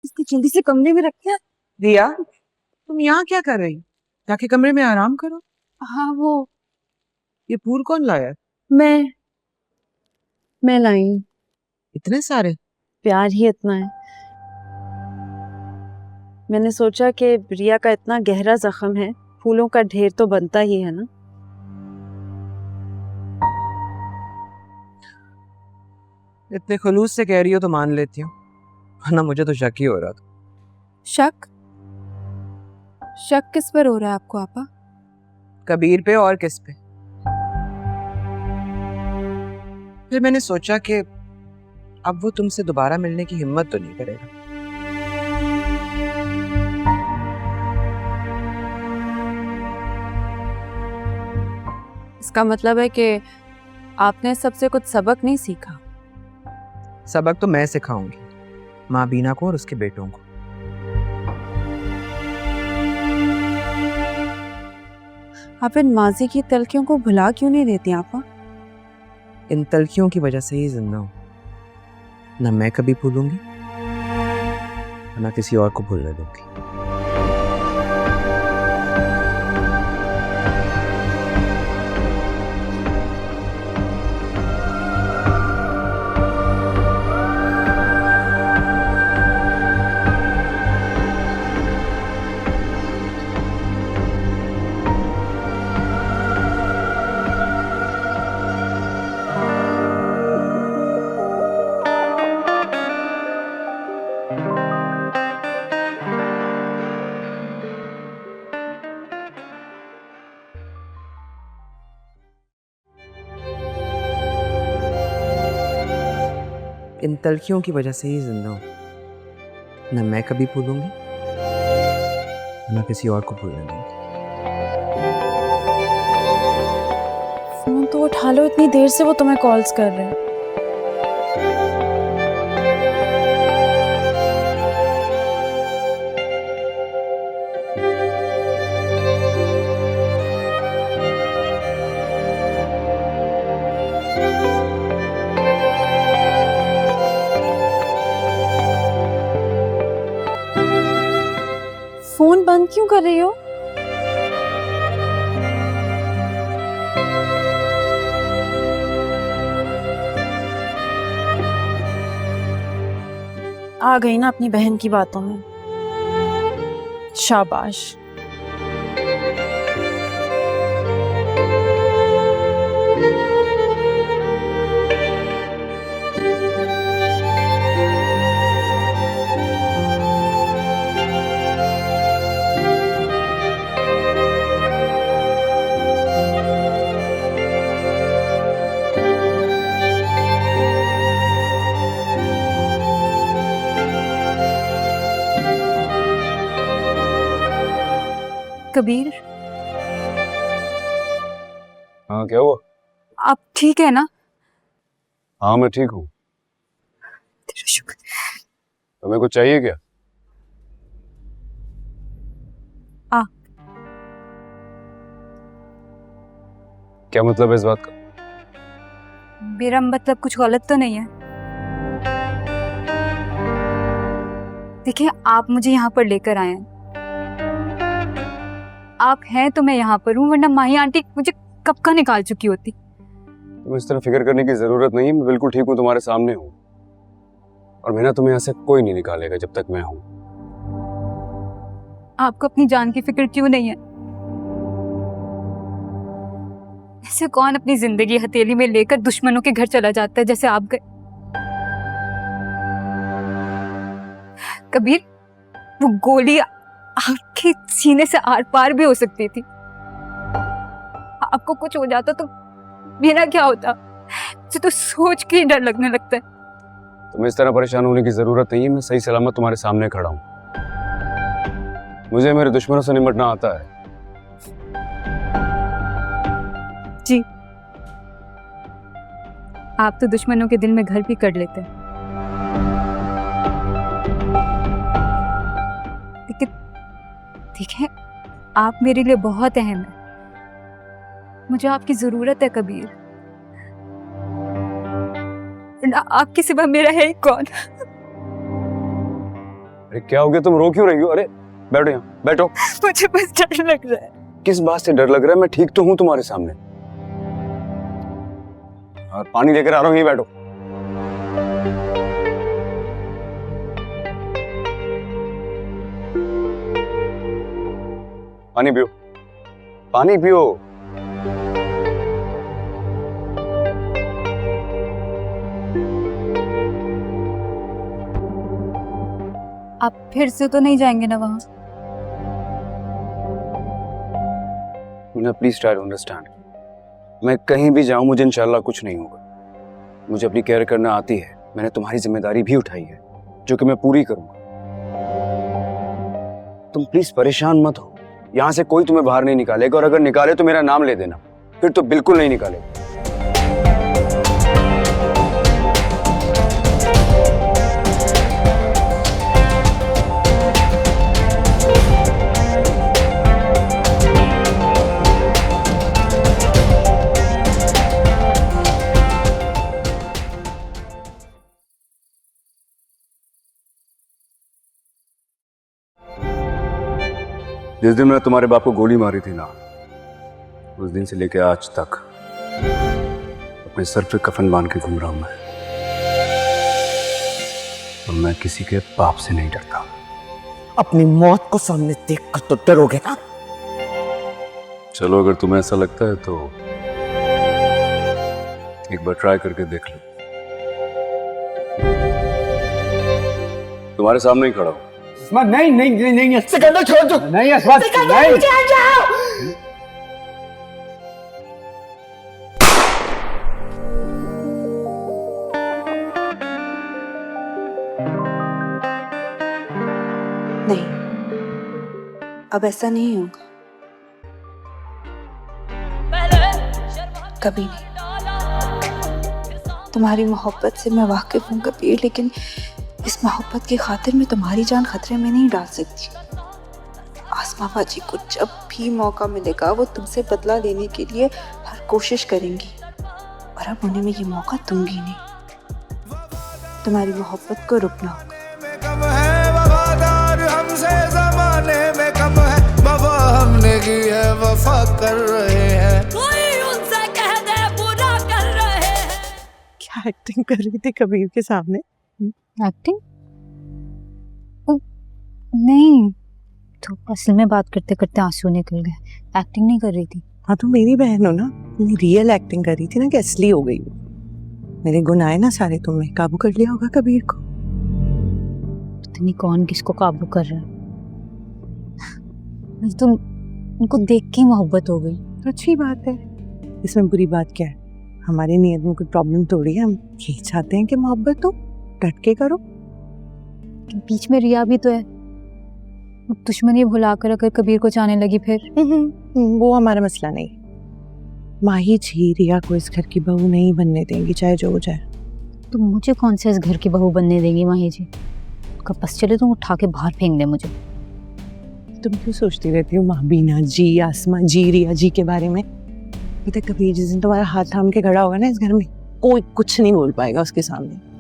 इसको जल्दी से कमरे में रखते हैं। रिया, तुम यहाँ क्या कर रही? जाके कमरे में आराम करो। हाँ वो ये फूल कौन लाया? मैं लाई हूँ। इतने सारे? प्यार ही इतना है। मैंने सोचा कि रिया का इतना गहरा जख्म है, फूलों का ढेर तो बनता ही है ना। इतने खुलूस से कह रही हो तो मान लेती हूँ, वरना मुझे तो शक ही हो रहा था। शक? शक किस पर हो रहा है आपको आपा? कबीर पे और किस पे? फिर मैंने सोचा कि अब वो तुमसे दोबारा मिलने की हिम्मत तो नहीं करेगा। इसका मतलब है कि आपने सबसे कुछ सबक नहीं सीखा। सबक तो मैं सिखाऊंगी, माँ बीना को और उसके बेटों को। आप इन माजी की तलखियों को भुला क्यों नहीं देती आपा? इन तलखियों की वजह से ही जिंदा हूं। ना मैं कभी भूलूंगी, ना किसी और को भूलने दूंगी। इन तलखियों की वजह से ही जिंदा हूं। ना मैं कभी भूलूंगी, ना किसी और को भूलने दूंगी। फोन तो उठा लो, इतनी देर से वो तुम्हें कॉल्स कर रहे हैं। फोन बंद क्यों कर रही हो? आ गई ना अपनी बहन की बातों में। शाबाश। कबीर, हाँ क्या हुआ? आप ठीक है ना? हाँ मैं ठीक हूँ। तेरा शुक्र। तुम्हें कुछ चाहिए क्या? आ क्या मतलब है इस बात का? मेरा मतलब कुछ गलत तो नहीं है? देखिए, आप मुझे यहाँ पर लेकर आए हैं। आप हैं तो मैं यहाँ पर हूँ, वरना माही आंटी मुझे कब का निकाल चुकी होती। तुम्हें इस तरह फिक्र करने की जरूरत नहीं है, मैं बिल्कुल ठीक हूँ, तुम्हारे सामने हूँ। और मैं ना तुम्हें यहाँ से कोई नहीं निकालेगा जब तक मैं हूँ। आपको अपनी जान की फिक्र क्यों नहीं है? ऐसे कौन अपनी जिंदगी हथेली में लेकर दुश्मनों के घर चला जाता है जैसे आप गए? कबीर, वो गोली आपके सीने से आर पार भी हो सकती थी। आपको कुछ हो जाता तो मेरा क्या होता? मुझे तो सोच के ही डर लगने लगता है। तुम्हें इस तरह परेशान होने की जरूरत नहीं है, मैं सही सलामत तुम्हारे सामने खड़ा हूँ। मुझे मेरे दुश्मनों से निपटना आता है। जी, आप तो दुश्मनों के दिल में घर भी कर लेते हैं। लेकिन देखिए, आप मेरे लिए बहुत अहम हैं। मुझे आपकी जरूरत है कबीर। आपके सिवा मेरा है ही कौन? अरे क्या हो गया, तुम रो क्यों रही हो? अरे बैठो यहाँ, बैठो। मुझे बस डर लग रहा है। किस बात से डर लग रहा है? मैं ठीक तो हूँ तुम्हारे सामने। और पानी लेकर आ रहा हूँ, यहीं बैठो। पानी पियो, पानी पियो। आप फिर से तो नहीं जाएंगे ना वहाँ? Please try to understand. मैं कहीं भी जाऊं मुझे इंशाल्लाह कुछ नहीं होगा। मुझे अपनी केयर करना आती है। मैंने तुम्हारी जिम्मेदारी भी उठाई है जो कि मैं पूरी करूंगा। तुम प्लीज परेशान मत हो। यहाँ से कोई तुम्हें बाहर नहीं निकालेगा, और अगर निकाले तो मेरा नाम ले देना, फिर तो बिल्कुल नहीं निकालेगा। जिस दिन मैंने तुम्हारे बाप को गोली मारी थी ना, उस दिन से लेकर आज तक अपने सर पे कफन बांध के घूम रहा हूं मैं। और मैं किसी के बाप से नहीं डरता। अपनी मौत को सामने देखकर तो डरोगे ना? चलो, अगर तुम्हें ऐसा लगता है तो एक बार ट्राई करके देख लो। तुम्हारे सामने ही खड़ा हूं। नहीं नहीं नहीं नहीं, सिकंदर छोड़ दो। नहीं अस्मत, नहीं। नहीं, अब ऐसा नहीं होगा, कभी नहीं। तुम्हारी मोहब्बत से मैं वाकिफ हूँ कबीर, लेकिन इस मोहब्बत की खातिर मैं तुम्हारी जान खतरे में नहीं डाल सकती। आसमा बाजी को जब भी मौका मिलेगा वो तुमसे बदला लेने के लिए हर कोशिश करेंगी, और अब उन्हें मैं ये मौका दूंगी नहीं। तुम्हारी मोहब्बत को रुकना होगा। कम है वफादार हमसे ज़माने में कम है, वफा हमने की है वफा कर रहे हैं। कोई उनसे कह दे बुरा कर रहे हैं। क्या एक्टिंग कर रही थी कबीर के सामने? एक्टिंग? नहीं, तो असल में बात करते करते आंसू निकल गए। एक्टिंग नहीं कर रही थी। हाँ तो मेरी बहन हो ना, तुम रियल एक्टिंग कर रही थी ना कि असली हो गई। मेरे गुनाह ना सारे, तुमने काबू कर लिया होगा कबीर को। पता नहीं कौन किसको काबू कर रहा है। तो उनको देख के मोहब्बत हो गई। तो अच्छी बात है, इसमें बुरी बात क्या है? हमारी नीयत में कोई प्रॉब्लम थोड़ी है। हम यही चाहते हैं कि मोहब्बत हो, डट के करो। बीच में रिया भी तो है। दुश्मनी भुलाकर अगर कबीर को जाने लगी फिर? वो हमारा मसला नहीं। माही जी रिया को इस घर की बहू नहीं बनने देंगी, चाहे जो हो जाए। तो मुझे कौन से इस घर की बहू बनने देंगी माही जी? कब बस चले तो उठा के बाहर फेंक दे मुझे। तुम क्यों सोचती रहती हो महाबीना जी, आसमा जी, रिया जी के बारे में? पता कबीर जिस दिन तुम्हारा हाथ थाम के खड़ा होगा ना इस घर में, कोई कुछ नहीं बोल पाएगा उसके सामने।